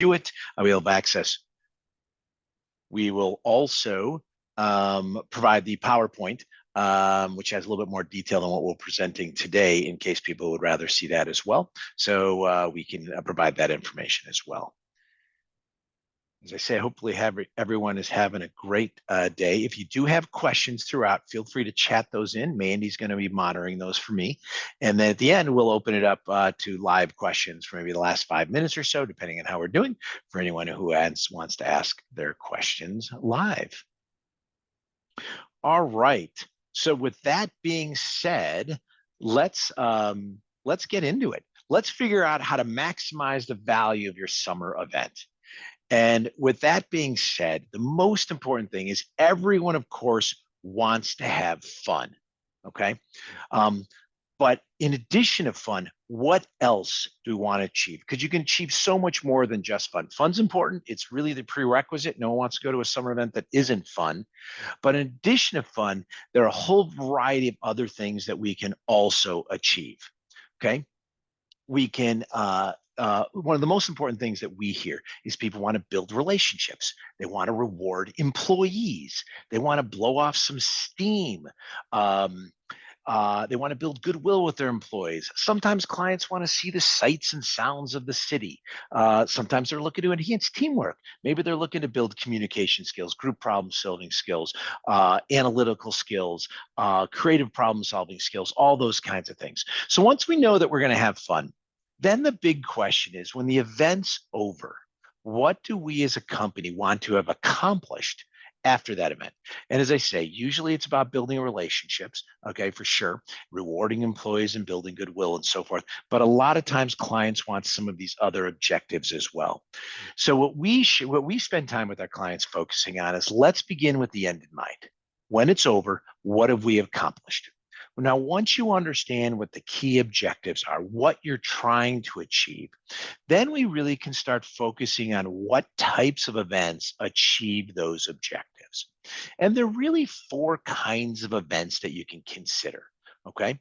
do it. We'll have access. We will also provide the PowerPoint, which has a little bit more detail than what we're presenting today, in case people would rather see that as well. So we can provide that information as well. As I say, hopefully everyone is having a great day. If you do have questions throughout, feel free to chat those in. Mandy's going to be monitoring those for me. And then at the end, we'll open it up to live questions for maybe the last 5 minutes or so, depending on how we're doing, for anyone who wants to ask their questions live. All right. So with that being said, let's get into it. Let's figure out how to maximize the value of your summer event. And with that being said, the most important thing is everyone, of course, wants to have fun, okay? But in addition to fun, what else do we want to achieve? Because you can achieve so much more than just fun. Fun's important. It's really the prerequisite. No one wants to go to a summer event that isn't fun. But in addition to fun, there are a whole variety of other things that we can also achieve, okay? We can one of the most important things that we hear is people want to build relationships. They want to reward employees. They want to blow off some steam. They want to build goodwill with their employees. Sometimes clients want to see the sights and sounds of the city. Sometimes they're looking to enhance teamwork. Maybe they're looking to build communication skills, group problem solving skills, analytical skills, creative problem solving skills, all those kinds of things. So once we know that we're going to have fun, then the big question is, when the event's over, what do we as a company want to have accomplished after that event? And as I say, usually it's about building relationships, okay, for sure, rewarding employees and building goodwill and so forth. But a lot of times clients want some of these other objectives as well. So what we spend time with our clients focusing on is, let's begin with the end in mind. When it's over, what have we accomplished? Now, once you understand what the key objectives are, what you're trying to achieve, then we really can start focusing on what types of events achieve those objectives. And there are really 4 kinds of events that you can consider, okay?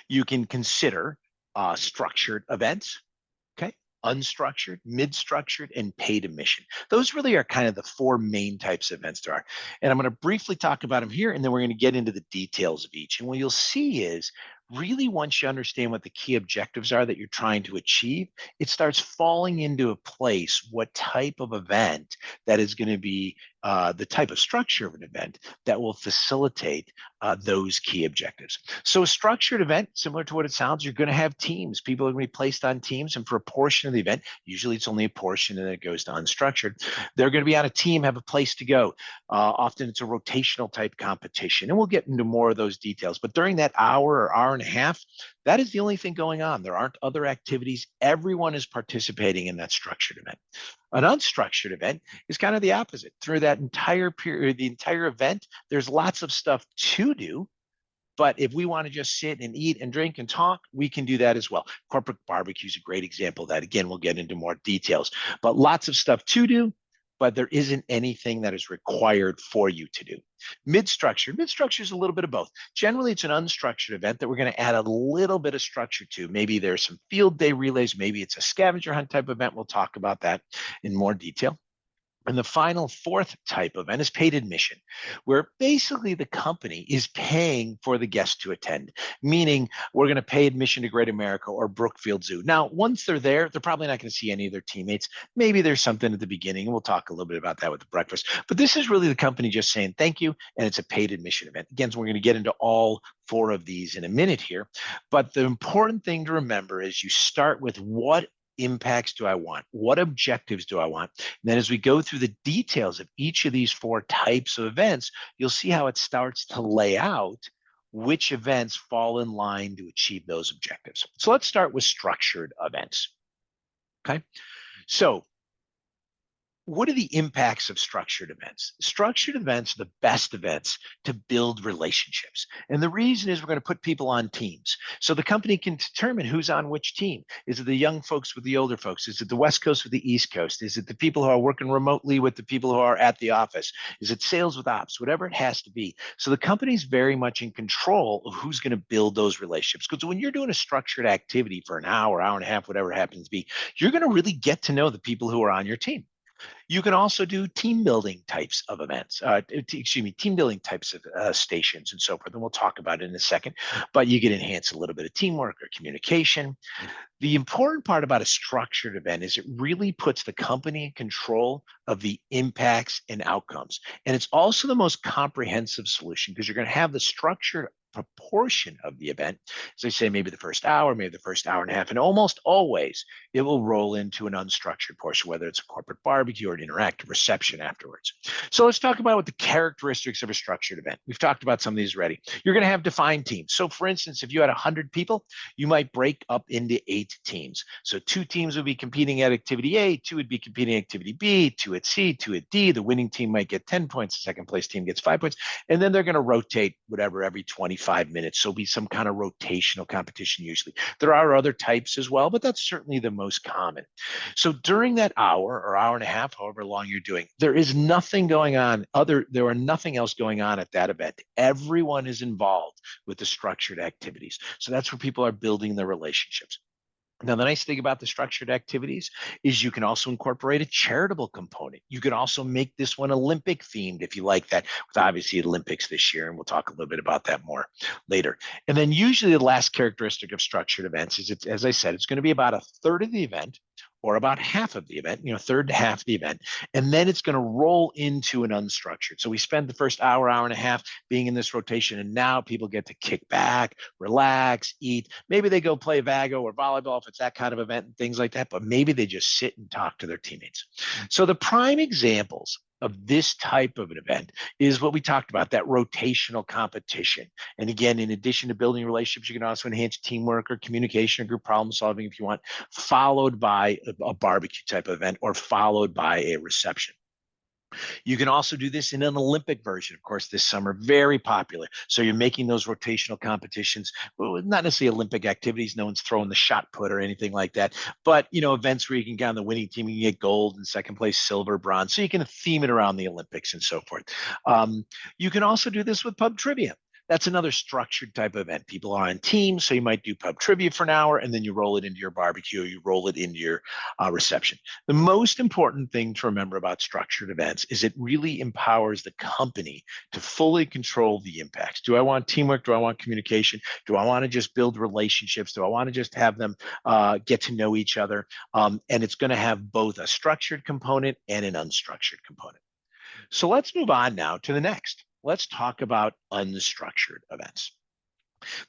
You can consider structured events, okay? Unstructured, mid-structured, and paid admission. Those really are kind of the 4 main types of events there are. And I'm going to briefly talk about them here, and then we're going to get into the details of each. And what you'll see is, really, once you understand what the key objectives are that you're trying to achieve, it starts falling into a place what type of event that is going to be the type of structure of an event that will facilitate those key objectives. So a structured event, similar to what it sounds, you're going to have teams. People are going to be placed on teams, and for a portion of the event, usually it's only a portion and then it goes to unstructured, they're going to be on a team, have a place to go. Often it's a rotational type competition, and we'll get into more of those details. But during that hour or hour and a half, that is the only thing going on. There aren't other activities. Everyone is participating in that structured event. An unstructured event is kind of the opposite. Through that entire period, the entire event, there's lots of stuff to do. But if we want to just sit and eat and drink and talk, we can do that as well. Corporate barbecue is a great example of that. Again, we'll get into more details, but lots of stuff to do, but there isn't anything that is required for you to do. Mid-structure is a little bit of both. Generally, it's an unstructured event that we're going to add a little bit of structure to. Maybe there's some field day relays. Maybe it's a scavenger hunt type event. We'll talk about that in more detail. And the final 4th type of event is paid admission, where basically the company is paying for the guests to attend, meaning we're going to pay admission to Great America or Brookfield Zoo. Now, once they're there, they're probably not going to see any of their teammates. Maybe there's something at the beginning, and we'll talk a little bit about that with the breakfast. But this is really the company just saying thank you, and it's a paid admission event. Again, so we're going to get into all 4 of these in a minute here. But the important thing to remember is you start with, what impacts do I want? What objectives do I want? And then as we go through the details of each of these 4 types of events, you'll see how it starts to lay out which events fall in line to achieve those objectives. So let's start with structured events. Okay. So What are the impacts of structured events? Structured events are the best events to build relationships. And the reason is we're going to put people on teams. So the company can determine who's on which team. Is it the young folks with the older folks? Is it the West Coast with the East Coast? Is it the people who are working remotely with the people who are at the office? Is it sales with ops? Whatever it has to be. So the company's very much in control of who's going to build those relationships. Because when you're doing a structured activity for an hour, hour and a half, whatever it happens to be, you're going to really get to know the people who are on your team. You can also do team building types of events, team building types of stations and so forth. And we'll talk about it in a second, but you can enhance a little bit of teamwork or communication. The important part about a structured event is it really puts the company in control of the impacts and outcomes. And it's also the most comprehensive solution because you're going to have the structured proportion of the event. As I say, maybe the first hour, maybe the first hour and a half, and almost always it will roll into an unstructured portion, whether it's a corporate barbecue or an interactive reception afterwards. So let's talk about what the characteristics of a structured event. We've talked about some of these already. You're going to have defined teams. So for instance, if you had 100 people, you might break up into 8 teams. So 2 teams would be competing at activity A, 2 would be competing at activity B, 2 at C, 2 at D. The winning team might get 10 points, the second place team gets 5 points, and then they're going to rotate whatever every 25 minutes. So it'll be some kind of rotational competition usually. There are other types as well, but that's certainly the most common. So during that hour or hour and a half, however long you're doing, there is nothing going on there are nothing else going on at that event. Everyone is involved with the structured activities. So that's where people are building their relationships. Now, the nice thing about the structured activities is you can also incorporate a charitable component. You can also make this one Olympic themed if you like that, with obviously Olympics this year, and we'll talk a little bit about that more later. And then usually the last characteristic of structured events is, it's, as I said, it's going to be about a third of the event or about half of the event, third to half the event, and then it's going to roll into an unstructured. So we spend the first hour, hour and a half being in this rotation, and now people get to kick back, relax, eat. Maybe they go play Vago or volleyball if it's that kind of event and things like that, but maybe they just sit and talk to their teammates. So the prime examples of this type of an event is what we talked about, that rotational competition. And again, in addition to building relationships, you can also enhance teamwork or communication or group problem solving if you want, followed by a barbecue type of event or followed by a reception. You can also do this in an Olympic version, of course, this summer, very popular. So you're making those rotational competitions, well, not necessarily Olympic activities. No one's throwing the shot put or anything like that, but events where you can get on the winning team, you can get gold and second place, silver, bronze. So you can theme it around the Olympics and so forth. You can also do this with pub trivia. That's another structured type of event. People are on teams, so you might do pub trivia for an hour, and then you roll it into your barbecue, or you roll it into your reception. The most important thing to remember about structured events is it really empowers the company to fully control the impacts. Do I want teamwork? Do I want communication? Do I want to just build relationships? Do I want to just have them get to know each other? And it's going to have both a structured component and an unstructured component. So let's move on now to the next. Let's talk about unstructured events.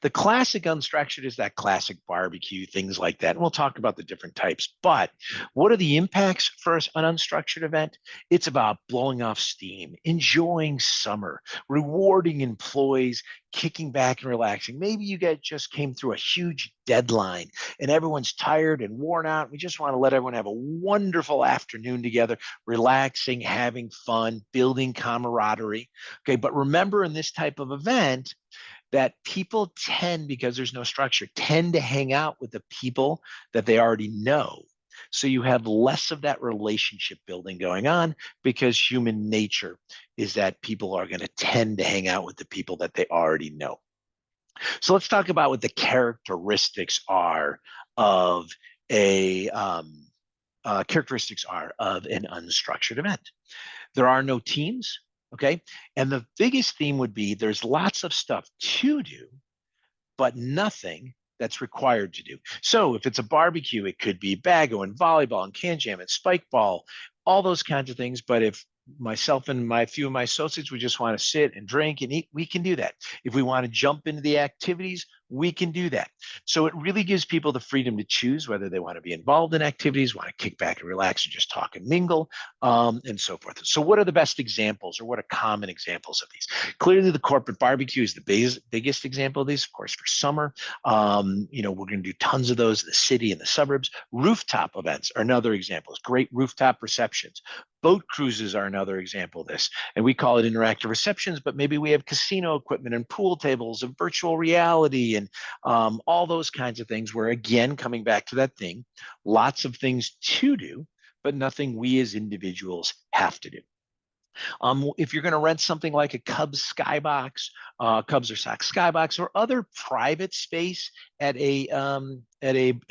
The classic unstructured is that classic barbecue, things like that. And we'll talk about the different types. But what are the impacts for an unstructured event? It's about blowing off steam, enjoying summer, rewarding employees, kicking back and relaxing. Maybe you guys just came through a huge deadline and everyone's tired and worn out. We just want to let everyone have a wonderful afternoon together, relaxing, having fun, building camaraderie. Okay, but remember in this type of event, that people tend, because there's no structure, tend to hang out with the people that they already know. So you have less of that relationship building going on because human nature is that people are going to tend to hang out with the people that they already know. So let's talk about what the characteristics are of an unstructured event. There are no teams. Okay. And the biggest theme would be there's lots of stuff to do, but nothing that's required to do. So if it's a barbecue, it could be bago and volleyball and can jam and spike ball, all those kinds of things. But if myself and a few of my associates, we just want to sit and drink and eat, we can do that. If we want to jump into the activities, we can do that. So it really gives people the freedom to choose whether they want to be involved in activities, want to kick back and relax and just talk and mingle, and so forth. So what are the best examples, or what are common examples of these? Clearly, the corporate barbecue is the biggest example of these, of course, for summer. We're going to do tons of those in the city and the suburbs. Rooftop events are another example. Great rooftop receptions. Boat cruises are another example of this. And we call it interactive receptions, but maybe we have casino equipment and pool tables and virtual reality and all those kinds of things where, again, coming back to that thing, lots of things to do, but nothing we as individuals have to do. If you're going to rent something like a Cubs skybox, Cubs or Sox skybox, or other private space at a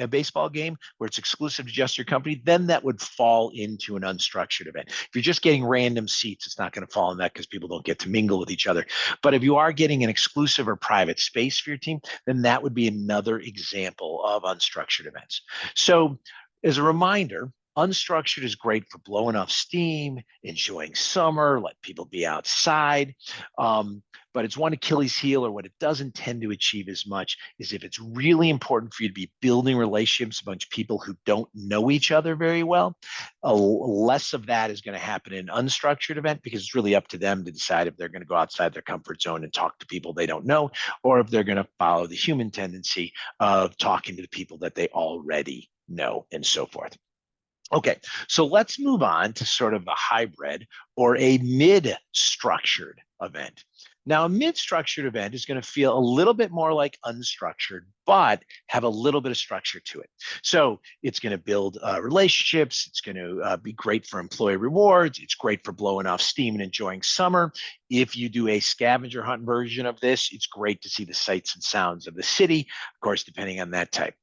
baseball game where it's exclusive to just your company, then that would fall into an unstructured event. If you're just getting random seats, it's not going to fall in that because people don't get to mingle with each other. But if you are getting an exclusive or private space for your team, then that would be another example of unstructured events. So as a reminder, unstructured is great for blowing off steam, enjoying summer, let people be outside. But it's one Achilles heel, or what it doesn't tend to achieve as much, is if it's really important for you to be building relationships amongst people who don't know each other very well, less of that is going to happen in an unstructured event, because it's really up to them to decide if they're going to go outside their comfort zone and talk to people they don't know, or if they're going to follow the human tendency of talking to the people that they already know, and so forth. Okay, so let's move on to sort of a hybrid or a mid-structured event. Now, a mid-structured event is going to feel a little bit more like unstructured, but have a little bit of structure to it. So it's going to build relationships. It's going to be great for employee rewards. It's great for blowing off steam and enjoying summer. If you do a scavenger hunt version of this, it's great to see the sights and sounds of the city, of course, depending on that type.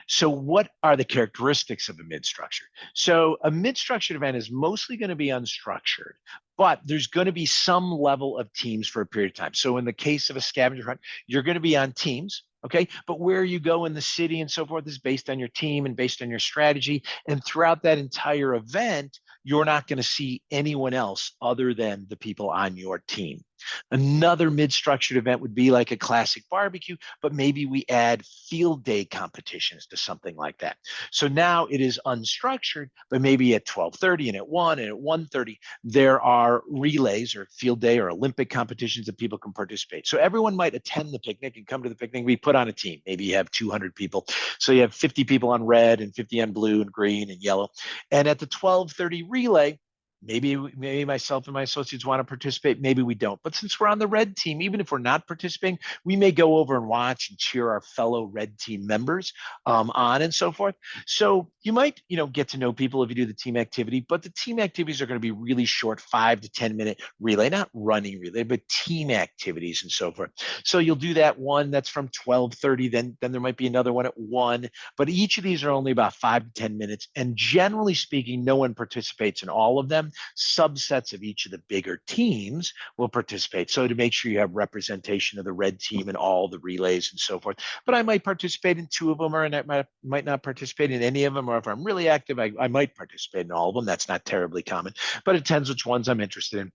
So what are the characteristics of a mid-structured? So a mid-structured event is mostly going to be unstructured, but there's going to be some level of teams for a period of time. So in the case of a scavenger hunt, you're going to be on teams. Okay, but where you go in the city and so forth is based on your team and based on your strategy. And throughout that entire event, you're not going to see anyone else other than the people on your team. Another mid-structured event would be like a classic barbecue, but maybe we add field day competitions to something like that. So now it is unstructured, but maybe at 12:30 and at 1 and at 1:30, there are relays or field day or Olympic competitions that people can participate. So everyone might attend the picnic and come to the picnic. We put on a team. Maybe you have 200 people. So you have 50 people on red and 50 on blue and green and yellow. And at the 12:30 relay, maybe myself and my associates want to participate. Maybe we don't. But since we're on the red team, even if we're not participating, we may go over and watch and cheer our fellow red team members on and so forth. So you might, get to know people if you do the team activity, but the team activities are going to be really short, 5 to 10 minute relay, not running relay, but team activities and so forth. So you'll do that one that's from 12:30, then there might be another one at 1, but each of these are only about 5 to 10 minutes. And generally speaking, no one participates in all of them. Subsets of each of the bigger teams will participate. So to make sure you have representation of the red team in all the relays and so forth. But I might participate in 2 of them, or I might not participate in any of them. Or if I'm really active, I might participate in all of them. That's not terribly common, but it depends which ones I'm interested in.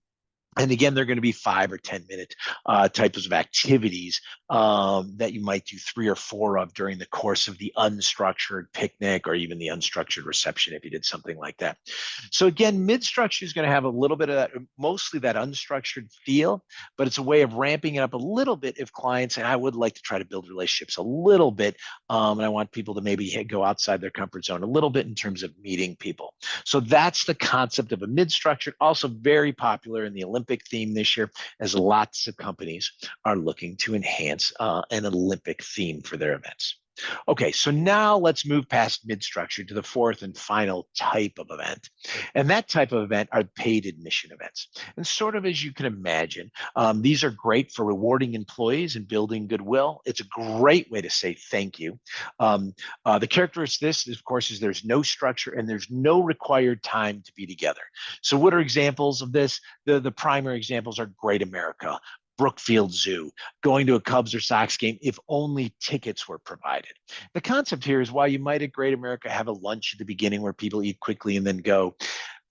And again, they're going to be 5 or 10 minute types of activities that you might do 3 or 4 of during the course of the unstructured picnic, or even the unstructured reception if you did something like that. So again, mid-structure is going to have a little bit of that, mostly that unstructured feel, but it's a way of ramping it up a little bit if clients, and I would like to try to build relationships a little bit, and I want people to maybe go outside their comfort zone a little bit in terms of meeting people. So that's the concept of a mid-structured, also very popular in the Olympic theme this year, as lots of companies are looking to enhance an Olympic theme for their events. Okay, so now let's move past mid-structure to the fourth and final type of event. And that type of event are paid admission events. And sort of as you can imagine, these are great for rewarding employees and building goodwill. It's a great way to say thank you. The characteristic of this, of course, is there's no structure and there's no required time to be together. So what are examples of this? The primary examples are Great America, Brookfield Zoo, going to a Cubs or Sox game if only tickets were provided. The concept here is while you might at Great America have a lunch at the beginning where people eat quickly and then go,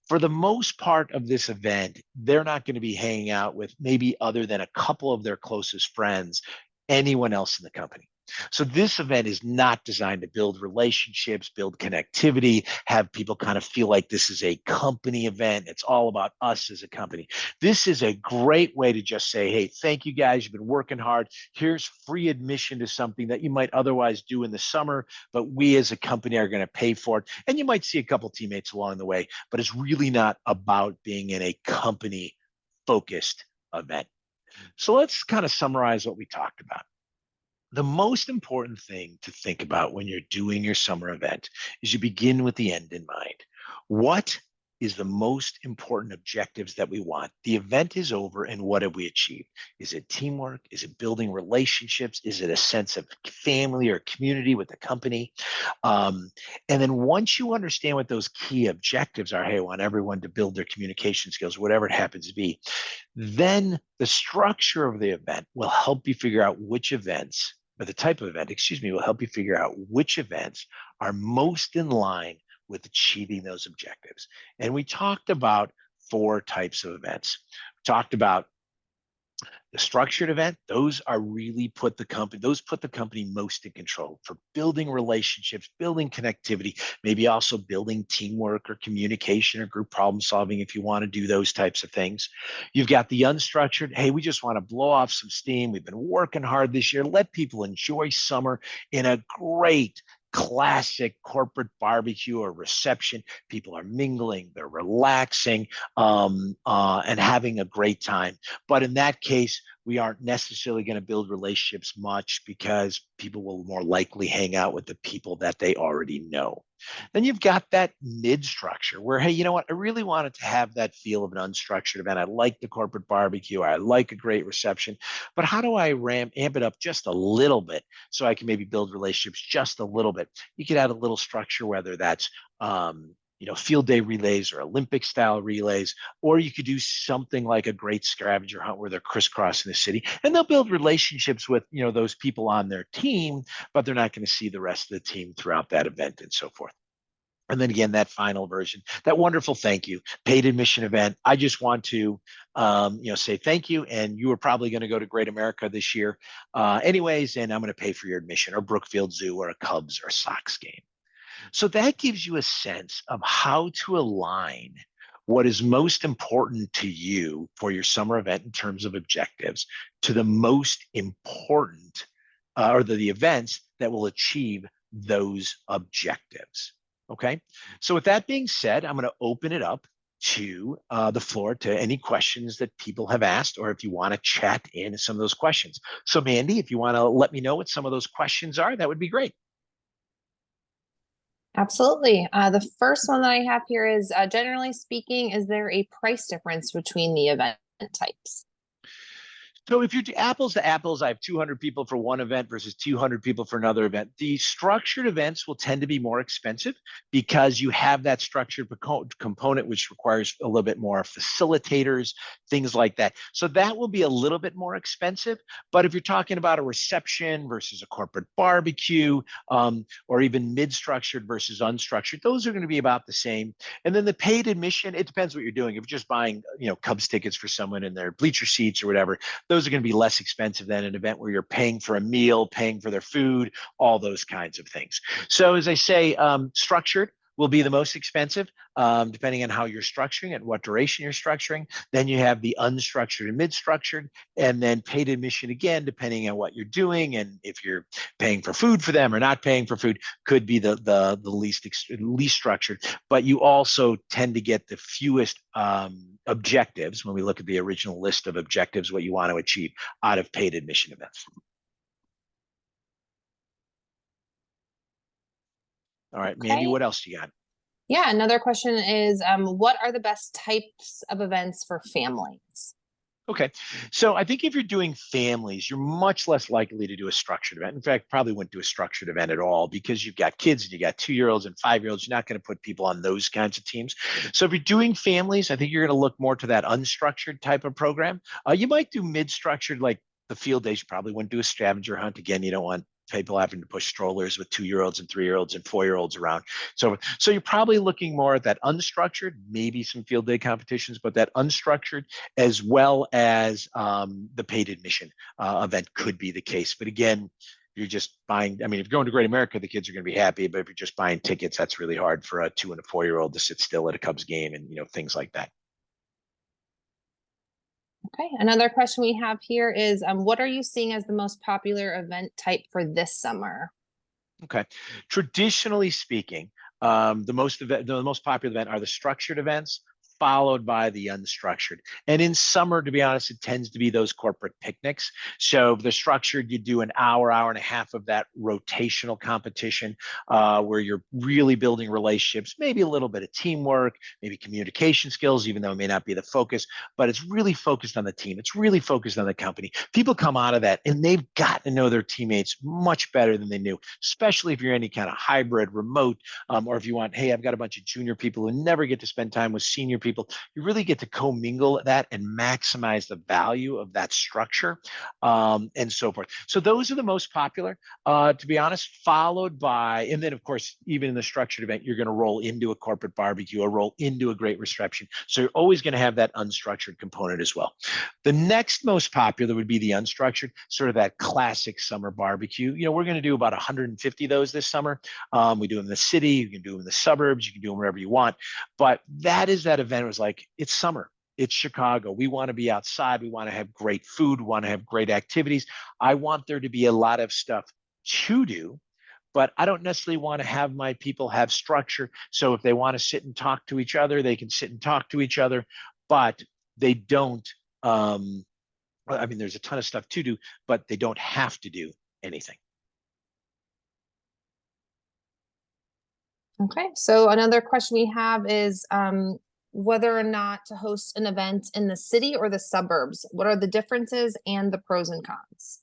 for the most part of this event, they're not going to be hanging out with, maybe other than a couple of their closest friends, anyone else in the company. So this event is not designed to build relationships, build connectivity, have people kind of feel like this is a company event. It's all about us as a company. This is a great way to just say, hey, thank you guys. You've been working hard. Here's free admission to something that you might otherwise do in the summer, but we as a company are going to pay for it. And you might see a couple teammates along the way, but it's really not about being in a company focused event. So let's kind of summarize what we talked about. The most important thing to think about when you're doing your summer event is you begin with the end in mind. What is the most important objectives that we want? The event is over, and what have we achieved? Is it teamwork? Is it building relationships? Is it a sense of family or community with the company? And then once you understand what those key objectives are, hey, I want everyone to build their communication skills, whatever it happens to be, then the structure of the event will help you figure out which events, or the type of event, will help you figure out which events are most in line with achieving those objectives. And we talked about 4 types of events. We talked about the structured event. Those put the company most in control for building relationships, building connectivity, maybe also building teamwork or communication or group problem solving if you want to do those types of things. You've got the unstructured. Hey, we just want to blow off some steam. We've been working hard this year. Let people enjoy summer in a great classic corporate barbecue or reception. People are mingling, they're relaxing, and having a great time. But in that case, we aren't necessarily going to build relationships much because people will more likely hang out with the people that they already know. Then you've got that mid structure where, hey, you know what? I really wanted to have that feel of an unstructured event. I like the corporate barbecue. I like a great reception. But how do I amp it up just a little bit so I can maybe build relationships just a little bit? You could add a little structure, whether that's field day relays or Olympic style relays, or you could do something like a great scavenger hunt where they're crisscrossing the city and they'll build relationships with, those people on their team, but they're not going to see the rest of the team throughout that event and so forth. And then again, that final version, that wonderful thank you, paid admission event. I just want to, say thank you. And you were probably going to go to Great America this year, anyways, and I'm going to pay for your admission, or Brookfield Zoo, or a Cubs or Sox game. So that gives you a sense of how to align what is most important to you for your summer event in terms of objectives to the most important or the events that will achieve those objectives. Okay. So with that being said, I'm going to open it up to the floor to any questions that people have asked, or if you want to chat in some of those questions. So Mandy, if you want to let me know what some of those questions are, that would be great. Absolutely. The first one that I have here is, generally speaking, is there a price difference between the event types? So if you're apples to apples, I have 200 people for one event versus 200 people for another event. The structured events will tend to be more expensive because you have that structured component, which requires a little bit more facilitators, things like that. So that will be a little bit more expensive. But if you're talking about a reception versus a corporate barbecue, or even mid-structured versus unstructured, those are going to be about the same. And then the paid admission, it depends what you're doing. If you're just buying, Cubs tickets for someone in their bleacher seats or whatever, those are going to be less expensive than an event where you're paying for a meal, paying for their food, all those kinds of things. So as I say, structured will be the most expensive, depending on how you're structuring it, what duration you're structuring. Then you have the unstructured and mid-structured, and then paid admission again, depending on what you're doing and if you're paying for food for them or not paying for food, could be the least structured. But you also tend to get the fewest objectives when we look at the original list of objectives, what you want to achieve out of paid admission events. All right, Mandy, what else do you got? Yeah, another question is, what are the best types of events for families? Okay, so I think if you're doing families, you're much less likely to do a structured event. In fact, probably wouldn't do a structured event at all because you've got kids and you got 2-year-olds and 5-year-olds. You're not going to put people on those kinds of teams. So if you're doing families, I think you're going to look more to that unstructured type of program. You might do mid-structured, like the field days. You probably wouldn't do a scavenger hunt. Again, you don't want people having to push strollers with 2-year-olds and 3-year-olds and 4-year-olds around. So you're probably looking more at that unstructured, maybe some field day competitions, but that unstructured as well as the paid admission event could be the case. But again, you're just buying, I mean, if you're going to Great America, the kids are going to be happy, but if you're just buying tickets, that's really hard for a 2 and a 4-year-old to sit still at a Cubs game and, things like that. Okay, another question we have here is, what are you seeing as the most popular event type for this summer? Okay. Traditionally speaking, the most popular event are the structured events, followed by the unstructured. And in summer, to be honest, it tends to be those corporate picnics. So the structured, you do an hour, hour and a half of that rotational competition, where you're really building relationships, maybe a little bit of teamwork, maybe communication skills, even though it may not be the focus, but it's really focused on the team. It's really focused on the company. People come out of that and they've got to know their teammates much better than they knew, especially if you're any kind of hybrid, remote, or if you want, hey, I've got a bunch of junior people who never get to spend time with senior people. You really get to commingle that and maximize the value of that structure, and so forth. So those are the most popular, to be honest, followed by, and then of course, even in the structured event, you're going to roll into a corporate barbecue or roll into a great reception. So you're always going to have that unstructured component as well. The next most popular would be the unstructured, sort of that classic summer barbecue. We're going to do about 150 of those this summer. We do them in the city, you can do them in the suburbs, you can do them wherever you want. But that is that event. It was like, it's summer. It's Chicago. We want to be outside. We want to have great food. We want to have great activities. I want there to be a lot of stuff to do, but I don't necessarily want to have my people have structure. So if they want to sit and talk to each other, they can sit and talk to each other, but they don't. I mean, there's a ton of stuff to do, but they don't have to do anything. Okay, so another question we have is, whether or not to host an event in the city or the suburbs. What are the differences and the pros and cons?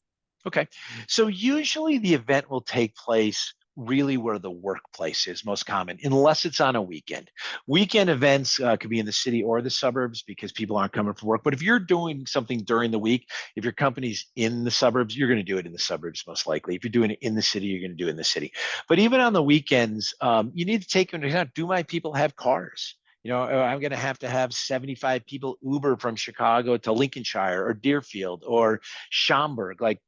Okay. So usually the event will take place really where the workplace is most common, unless it's on a weekend. Weekend events could be in the city or the suburbs because people aren't coming from work. But if you're doing something during the week, if your company's in the suburbs, you're going to do it in the suburbs most likely. If you're doing it in the city, you're going to do it in the city. But even on the weekends, you need to take into account, do my people have cars? I'm going to have 75 people Uber from Chicago to Lincolnshire or Deerfield or Schaumburg. Like,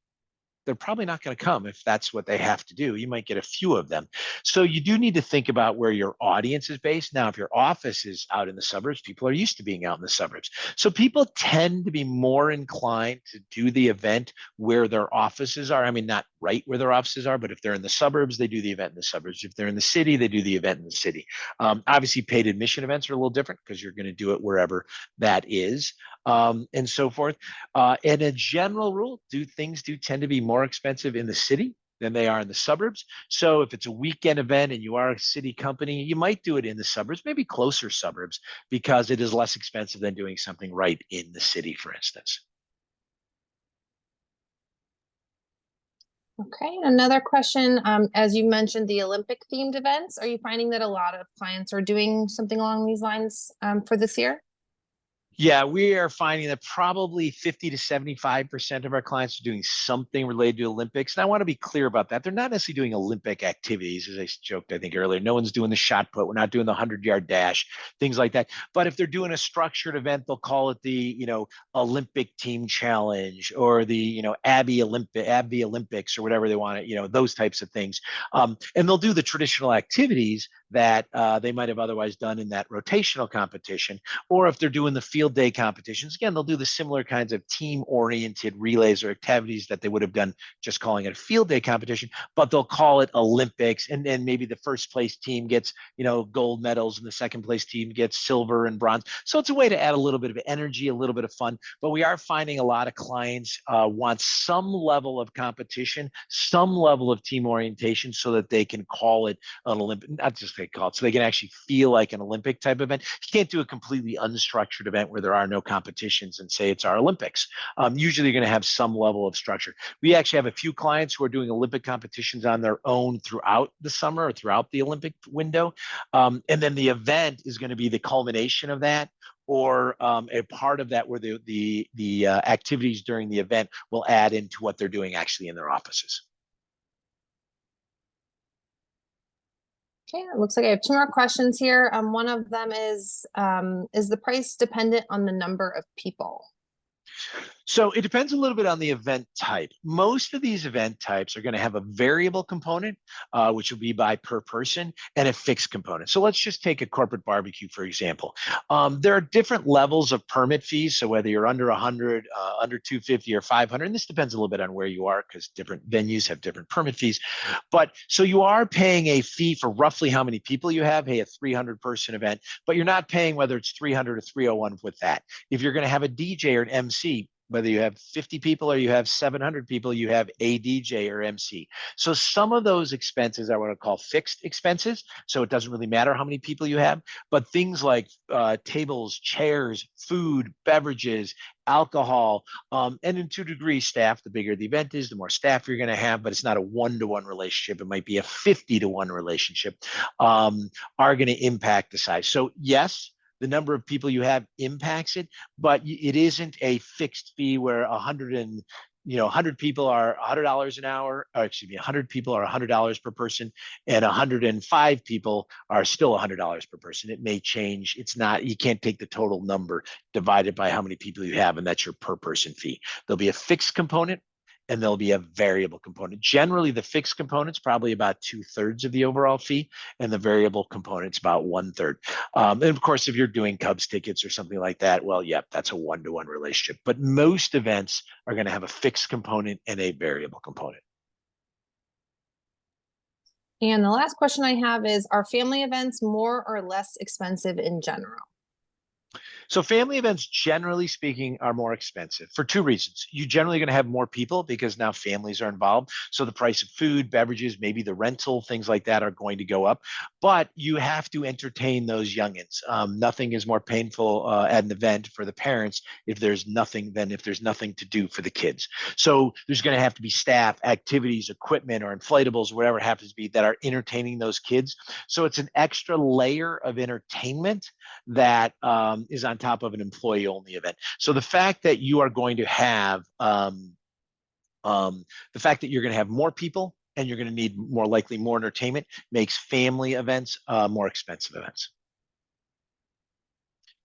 they're probably not going to come if that's what they have to do. You might get a few of them. So you do need to think about where your audience is based. Now, if your office is out in the suburbs, people are used to being out in the suburbs. So people tend to be more inclined to do the event where their offices are. I mean, not right where their offices are, but if they're in the suburbs, they do the event in the suburbs. If they're in the city, they do the event in the city. Obviously, paid admission events are a little different because you're going to do it wherever that is, and so forth. And a general rule, things do tend to be more expensive in the city than they are in the suburbs. So if it's a weekend event and you are a city company, you might do it in the suburbs, maybe closer suburbs, because it is less expensive than doing something right in the city, for instance. Okay, another question. As you mentioned, the Olympic themed events, are you finding that a lot of clients are doing something along these lines for this year? Yeah, we are finding that probably 50 to 75% of our clients are doing something related to Olympics. And I want to be clear about that. They're not necessarily doing Olympic activities, as I joked, I think earlier. No one's doing the shot put. We're not doing the 100-yard dash, things like that. But if they're doing a structured event, they'll call it the, Olympic Team Challenge or the, Abby Olympics or whatever they want to, those types of things. And they'll do the traditional activities that they might have otherwise done in that rotational competition. Or if they're doing the field day competitions, again, they'll do the similar kinds of team-oriented relays or activities that they would have done just calling it a field day competition, but they'll call it Olympics. And then maybe the first place team gets, gold medals and the second place team gets silver and bronze. So it's a way to add a little bit of energy, a little bit of fun. But we are finding a lot of clients want some level of competition, some level of team orientation so that they can call it an Olympic, not just they call it, so they can actually feel like an Olympic type event. You can't do a completely unstructured event where there are no competitions and say it's our Olympics. Usually you're going to have some level of structure. We actually have a few clients who are doing Olympic competitions on their own throughout the summer or throughout the Olympic window. And then the event is going to be the culmination of that, or a part of that where the activities during the event will add into what they're doing actually in their offices. Okay, it looks like I have two more questions here. One of them is the price dependent on the number of people? So it depends a little bit on the event type. Most of these event types are going to have a variable component, which will be by per person, and a fixed component. So let's just take a corporate barbecue, for example. There are different levels of permit fees. So whether you're under 100, under 250, or 500, and this depends a little bit on where you are because different venues have different permit fees. But so you are paying a fee for roughly how many people you have. Hey, a 300 person event, but you're not paying whether it's 300 or 301 with that. If you're going to have a DJ or an MC, whether you have 50 people or you have 700 people, you have a DJ or MC. So some of those expenses are what I call fixed expenses. So it doesn't really matter how many people you have, but things like tables, chairs, food, beverages, alcohol, and in 2 degrees staff, the bigger the event is, the more staff you're going to have, but it's not a 1-to-1 relationship. It might be a 50-to-1 relationship, are going to impact the size. So yes, the number of people you have impacts it, but it isn't a fixed fee where 100 people are $100 an hour, or excuse me, 100 people are $100 per person, and 105 people are still $100 per person. It may change. It's not, you can't take the total number divided by how many people you have, and that's your per person fee. There'll be a fixed component and there'll be a variable component. Generally, the fixed component's probably about 2/3 of the overall fee, and the variable component's about 1/3. And of course, if you're doing Cubs tickets or something like that, well, yep, that's a 1-to-1 relationship. But most events are going to have a fixed component and a variable component. And the last question I have is, are family events more or less expensive in general? So family events, generally speaking, are more expensive for 2 reasons. You're generally going to have more people because now families are involved. So the price of food, beverages, maybe the rental, things like that are going to go up. But you have to entertain those youngins. Nothing is more painful at an event for the parents if there's nothing than if there's nothing to do for the kids. So there's going to have to be staff, activities, equipment, or inflatables, whatever it happens to be, that are entertaining those kids. So it's an extra layer of entertainment that is on top of an employee only event. So the fact that you are going to have the fact that you're going to have more people and you're going to need more likely more entertainment makes family events more expensive events.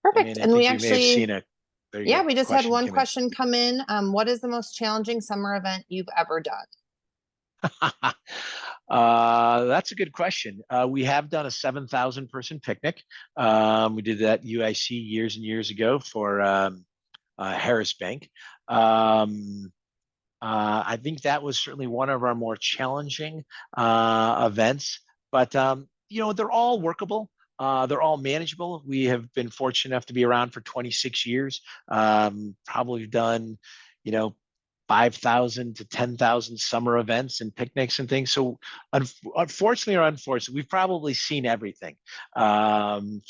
Perfect. And I we think we may have seen actually, a there you yeah, go, we just had question one come in. question come in. What is the most challenging summer event you've ever done? That's a good question. We have done a 7,000 person picnic. We did that UIC years and years ago for Harris Bank. I think that was certainly one of our more challenging events, but they're all workable. They're all manageable. We have been fortunate enough to be around for 26 years. Probably done, you know, 5,000 to 10,000 summer events and picnics and things. So unfortunately or unfortunately, we've probably seen everything, from,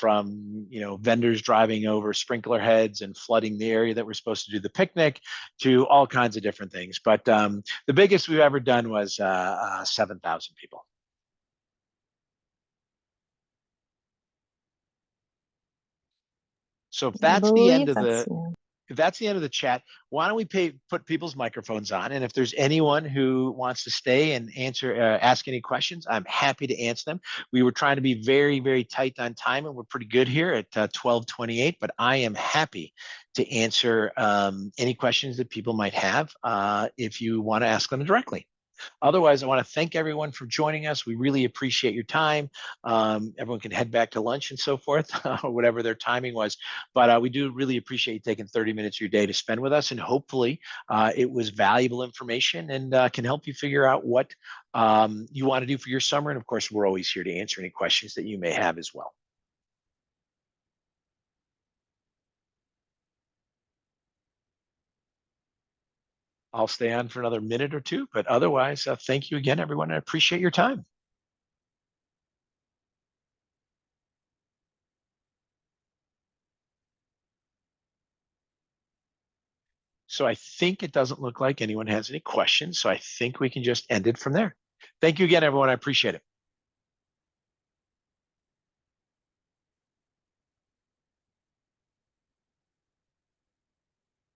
vendors driving over sprinkler heads and flooding the area that we're supposed to do the picnic to all kinds of different things. But the biggest we've ever done was 7,000 people. So if I that's the end believe of that's, the yeah. if that's the end of the chat, why don't we put people's microphones on? And if there's anyone who wants to stay and ask any questions, I'm happy to answer them. We were trying to be very, very tight on time, and we're pretty good here at 12:28. But I am happy to answer any questions that people might have if you want to ask them directly. Otherwise, I want to thank everyone for joining us. We really appreciate your time. Everyone can head back to lunch and so forth, or whatever their timing was. But we do really appreciate you taking 30 minutes of your day to spend with us. And hopefully it was valuable information and can help you figure out what you want to do for your summer. And of course, we're always here to answer any questions that you may have as well. I'll stay on for another minute or two, but otherwise, thank you again, everyone. I appreciate your time. So I think it doesn't look like anyone has any questions. So I think we can just end it from there. Thank you again, everyone. I appreciate it.